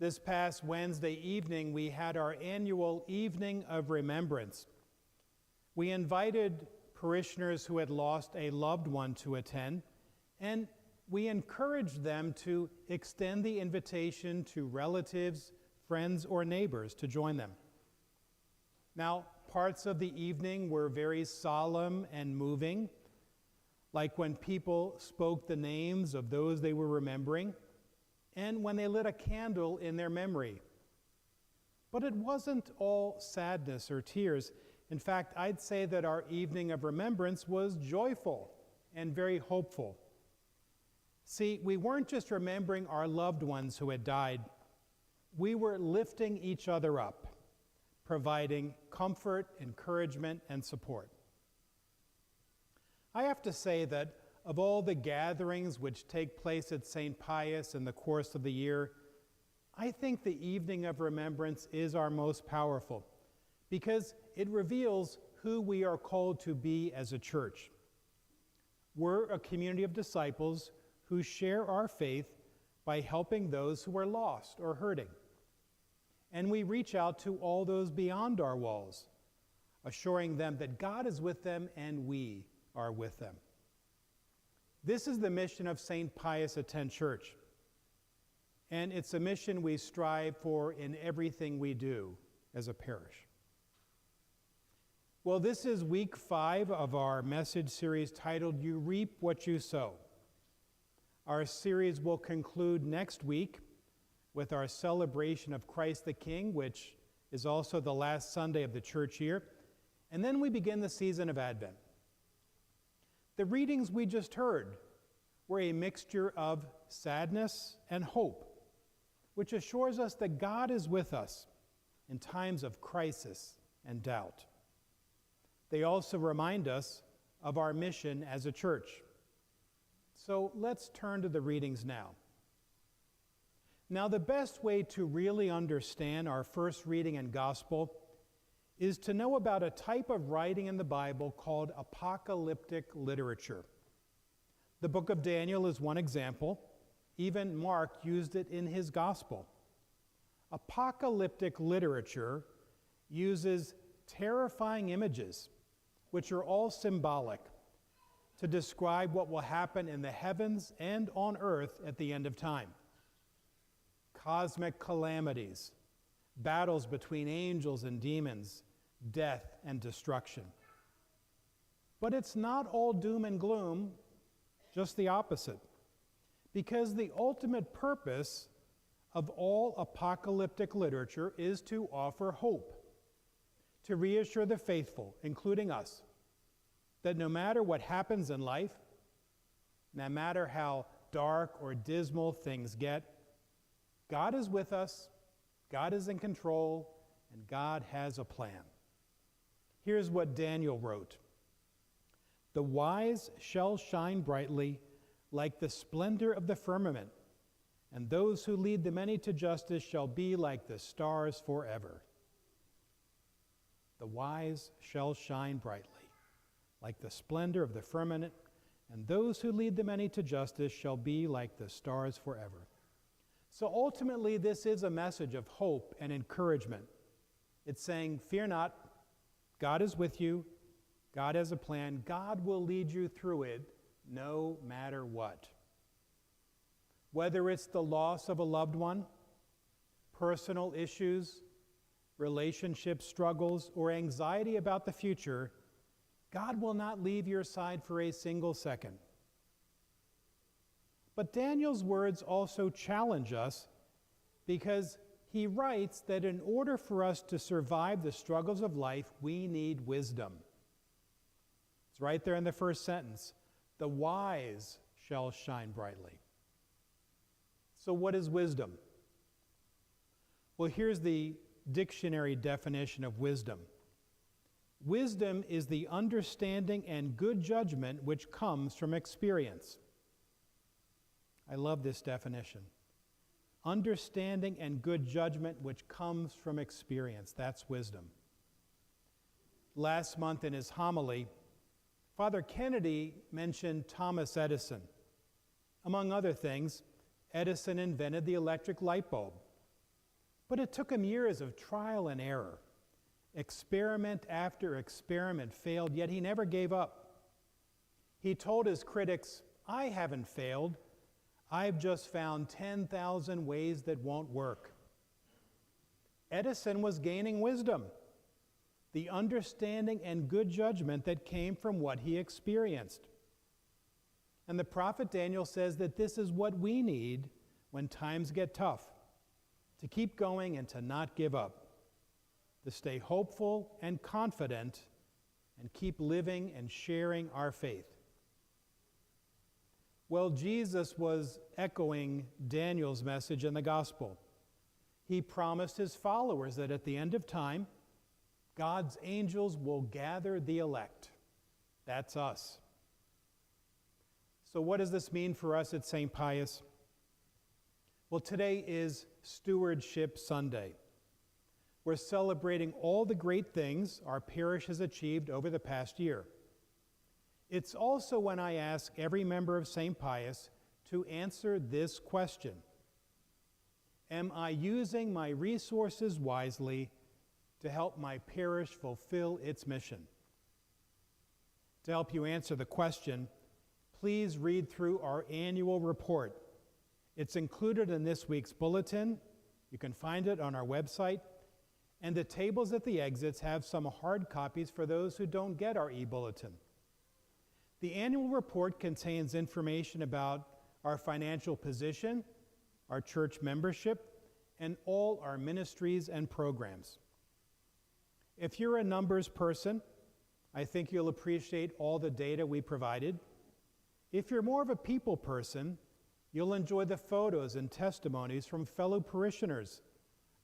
This past Wednesday evening, we had our annual Evening of Remembrance. We invited parishioners who had lost a loved one to attend, and we encouraged them to extend the invitation to relatives, friends, or neighbors to join them. Now, parts of the evening were very solemn and moving, like when people spoke the names of those they were remembering, and when they lit a candle in their memory. But it wasn't all sadness or tears. In fact, I'd say that our evening of remembrance was joyful and very hopeful. See, we weren't just remembering our loved ones who had died. We were lifting each other up, providing comfort, encouragement, and support. I have to say that of all the gatherings which take place at St. Pius in the course of the year, I think the Evening of Remembrance is our most powerful because it reveals who we are called to be as a church. We're a community of disciples who share our faith by helping those who are lost or hurting. And we reach out to all those beyond our walls, assuring them that God is with them and we are with them. This is the mission of St. Pius X Church, and it's a mission we strive for in everything we do as a parish. Well, this is week 5 of our message series titled, You Reap What You Sow. Our series will conclude next week with our celebration of Christ the King, which is also the last Sunday of the church year, and then we begin the season of Advent. The readings we just heard were a mixture of sadness and hope, which assures us that God is with us in times of crisis and doubt. They also remind us of our mission as a church. So let's turn to the readings now. Now, the best way to really understand our first reading and gospel is to know about a type of writing in the Bible called apocalyptic literature. The book of Daniel is one example. Even Mark used it in his gospel. Apocalyptic literature uses terrifying images, which are all symbolic, to describe what will happen in the heavens and on earth at the end of time. Cosmic calamities, battles between angels and demons, death and destruction. But it's not all doom and gloom, just the opposite. Because the ultimate purpose of all apocalyptic literature is to offer hope, to reassure the faithful, including us, that no matter what happens in life, no matter how dark or dismal things get, God is with us, God is in control, and God has a plan. Here's what Daniel wrote. The wise shall shine brightly like the splendor of the firmament, and those who lead the many to justice shall be like the stars forever. The wise shall shine brightly like the splendor of the firmament, and those who lead the many to justice shall be like the stars forever. So ultimately, this is a message of hope and encouragement. It's saying, fear not, God is with you, God has a plan, God will lead you through it no matter what. Whether it's the loss of a loved one, personal issues, relationship struggles, or anxiety about the future, God will not leave your side for a single second. But Daniel's words also challenge us because he writes that in order for us to survive the struggles of life, we need wisdom. It's right there in the first sentence. The wise shall shine brightly. So what is wisdom? Well, here's the dictionary definition of wisdom. Wisdom is the understanding and good judgment which comes from experience. I love this definition. Understanding and good judgment which comes from experience. That's wisdom. Last month in his homily, Father Kennedy mentioned Thomas Edison. Among other things, Edison invented the electric light bulb, But it took him years of trial and error. Experiment after experiment failed, yet he never gave up. He told his critics, "I haven't failed. I've just found 10,000 ways that won't work." Edison was gaining wisdom, the understanding and good judgment that came from what he experienced. And the prophet Daniel says that this is what we need when times get tough, to keep going and to not give up, to stay hopeful and confident and keep living and sharing our faith. Well, Jesus was echoing Daniel's message in the gospel. He promised his followers that at the end of time, God's angels will gather the elect. That's us. So what does this mean for us at St. Pius? Well, today is Stewardship Sunday. We're celebrating all the great things our parish has achieved over the past year. It's also when I ask every member of St. Pius to answer this question: am I using my resources wisely to help my parish fulfill its mission? To help you answer the question, please read through our annual report. It's included in this week's bulletin. You can find it on our website. And the tables at the exits have some hard copies for those who don't get our e-bulletin. The annual report contains information about our financial position, our church membership, and all our ministries and programs. If you're a numbers person, I think you'll appreciate all the data we provided. If you're more of a people person, you'll enjoy the photos and testimonies from fellow parishioners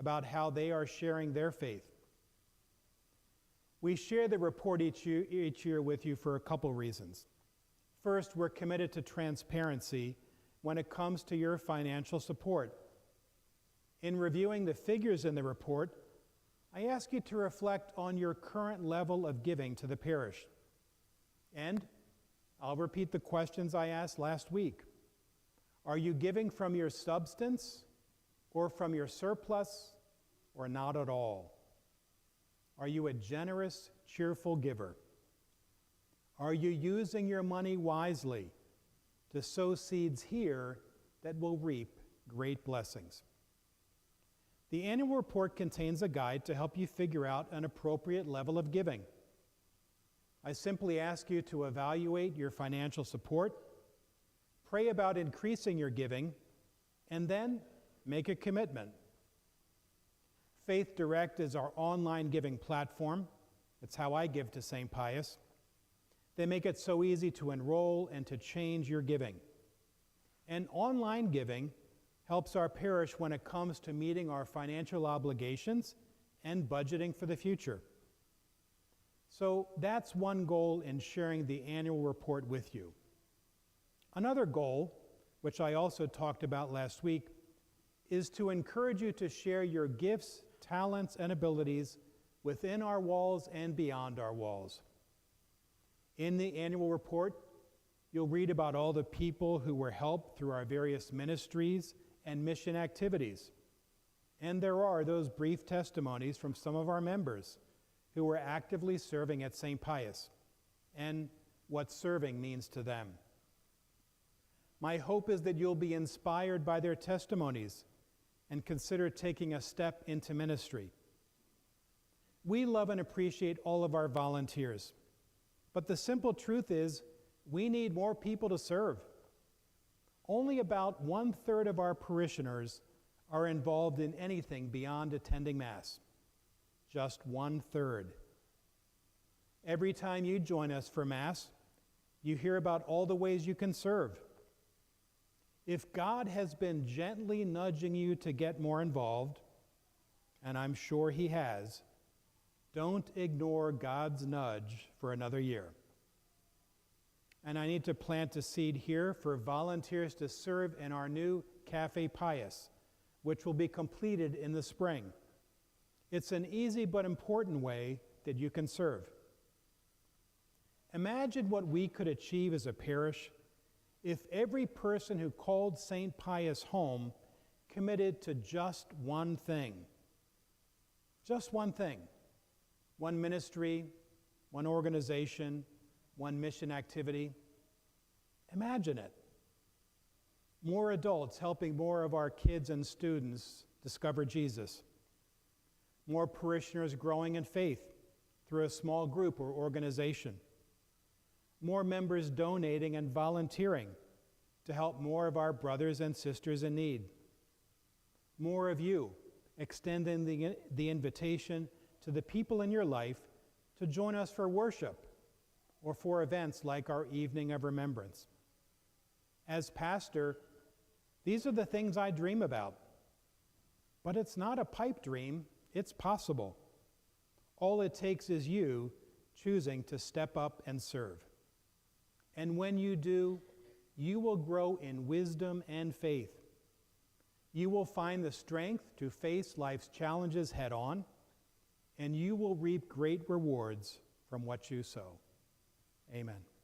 about how they are sharing their faith. We share the report each year with you for a couple reasons. First, we're committed to transparency when it comes to your financial support. In reviewing the figures in the report, I ask you to reflect on your current level of giving to the parish. And I'll repeat the questions I asked last week. Are you giving from your substance or from your surplus, or not at all? Are you a generous, cheerful giver? Are you using your money wisely to sow seeds here that will reap great blessings? The annual report contains a guide to help you figure out an appropriate level of giving. I simply ask you to evaluate your financial support, pray about increasing your giving, and then make a commitment. Faith Direct is our online giving platform. It's how I give to St. Pius. They make it so easy to enroll and to change your giving. And online giving helps our parish when it comes to meeting our financial obligations and budgeting for the future. So that's one goal in sharing the annual report with you. Another goal, which I also talked about last week, is to encourage you to share your gifts, talents, and abilities within our walls and beyond our walls. In the annual report, you'll read about all the people who were helped through our various ministries and mission activities. And there are those brief testimonies from some of our members who were actively serving at St. Pius and what serving means to them. My hope is that you'll be inspired by their testimonies and consider taking a step into ministry. We love and appreciate all of our volunteers, but the simple truth is we need more people to serve. Only about 1/3 of our parishioners are involved in anything beyond attending Mass. Just 1/3. Every time you join us for Mass, you hear about all the ways you can serve. If God has been gently nudging you to get more involved, and I'm sure He has, don't ignore God's nudge for another year. And I need to plant a seed here for volunteers to serve in our new Cafe Pius, which will be completed in the spring. It's an easy but important way that you can serve. Imagine what we could achieve as a parish if every person who called St. Pius home committed to just one thing: Just one thing, one ministry, one organization, one mission activity. Imagine it. More adults helping more of our kids and students discover Jesus. More parishioners growing in faith through a small group or organization. More members donating and volunteering to help more of our brothers and sisters in need. More of you extending the invitation to the people in your life to join us for worship or for events like our Evening of Remembrance. As pastor, these are the things I dream about. But it's not a pipe dream, it's possible. All it takes is you choosing to step up and serve. And when you do, you will grow in wisdom and faith. You will find the strength to face life's challenges head on, and you will reap great rewards from what you sow. Amen.